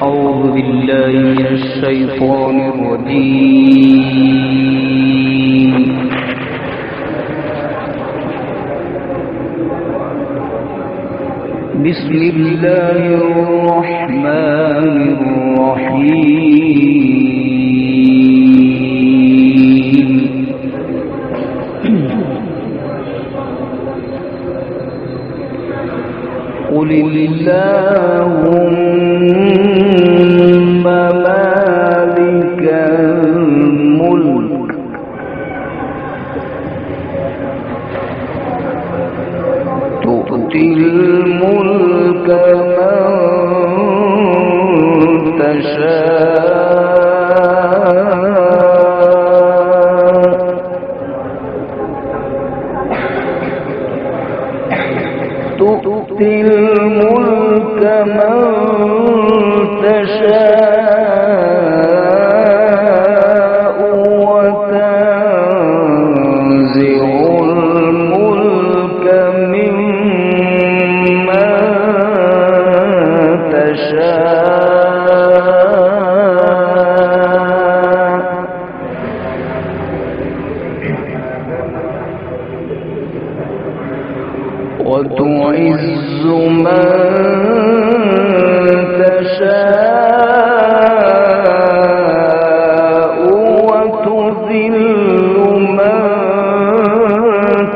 أعوذ بالله من الشيطان الرجيم. بسم الله الرحمن الرحيم. قل اللهم مالك الملك تؤتي الملك من تشاء تؤتي الملك من تشاء وتنزع الملك ممن تشاء وتعز من تشاء وتذل من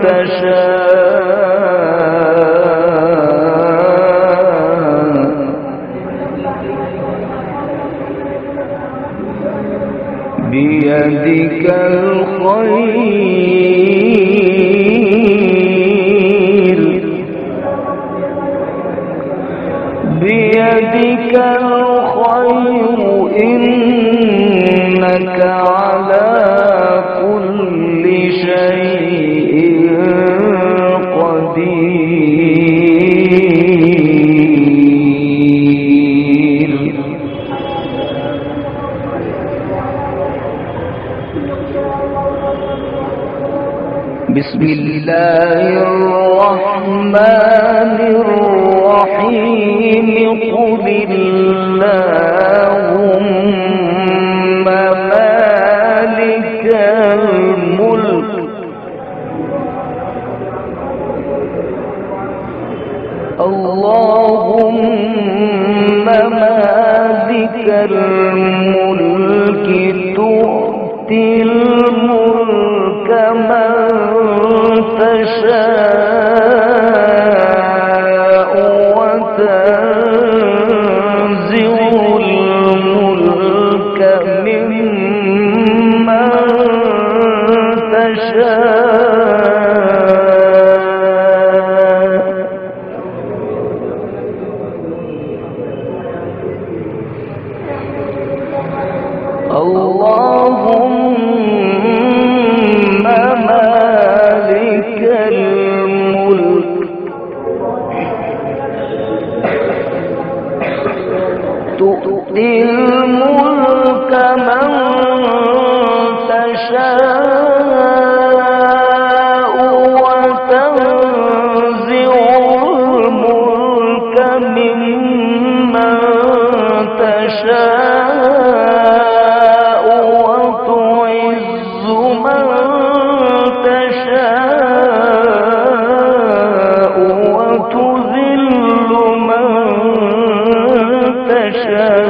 تشاء بيدك الخير بيدك الخير إنك على كل شيء قدير. بسم الله الرحمن الرحيم. قل اللهم مالك الملك اللهم مالك الملك تؤتي الملك من تشاء وتنزع الملك ممن تشاء اللهم مالك الملك تؤتي الملك من تشاء وتنزع الملك ممن تشاء وتعز من تشاء وتذل من تشاء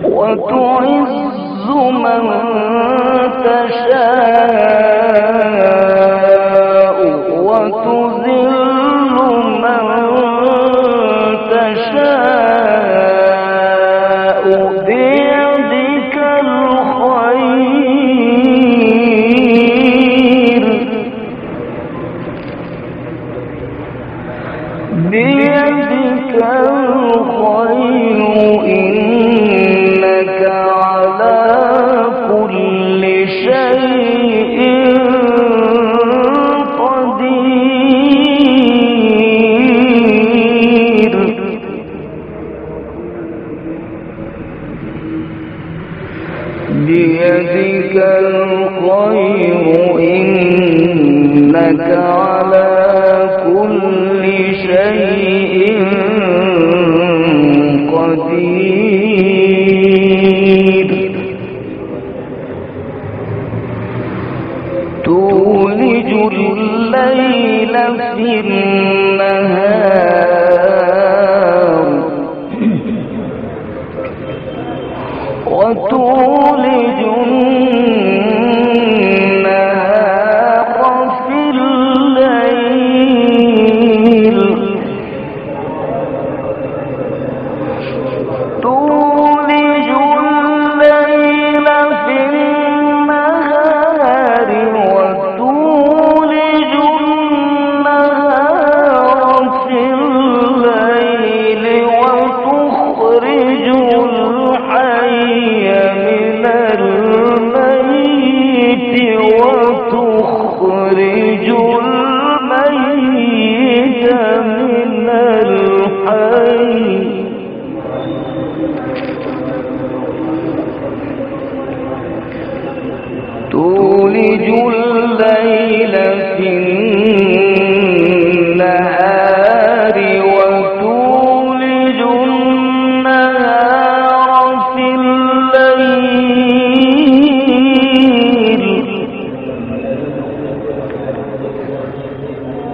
وتعز من تشاء وتذل من تشاء بيدك الخير بيدك الخير إنك على كل شيء قدير. بيدك الخير إنك إنك على كل شيء قدير تولج الليل في النهار وتولج النهار في الليل تولج الليل في النهار وتولج النهار في الليل وتخرج الحي من الميت وتخرج الميت من الحي تولج الليل في النهار وتولج النهار في الليل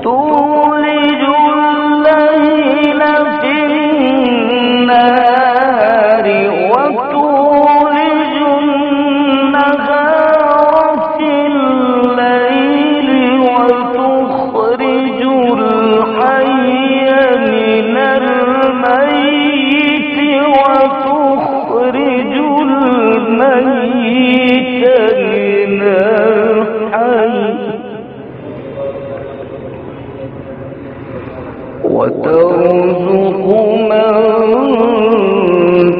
تولج الليل في النهار وتولج النهار في الليل وتخرج الحي من الميت وتخرج الميت من الحي وترزق من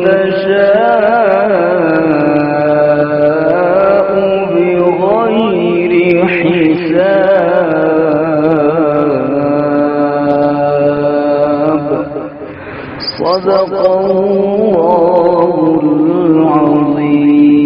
تشاء بغير حساب صدق الله العظيم.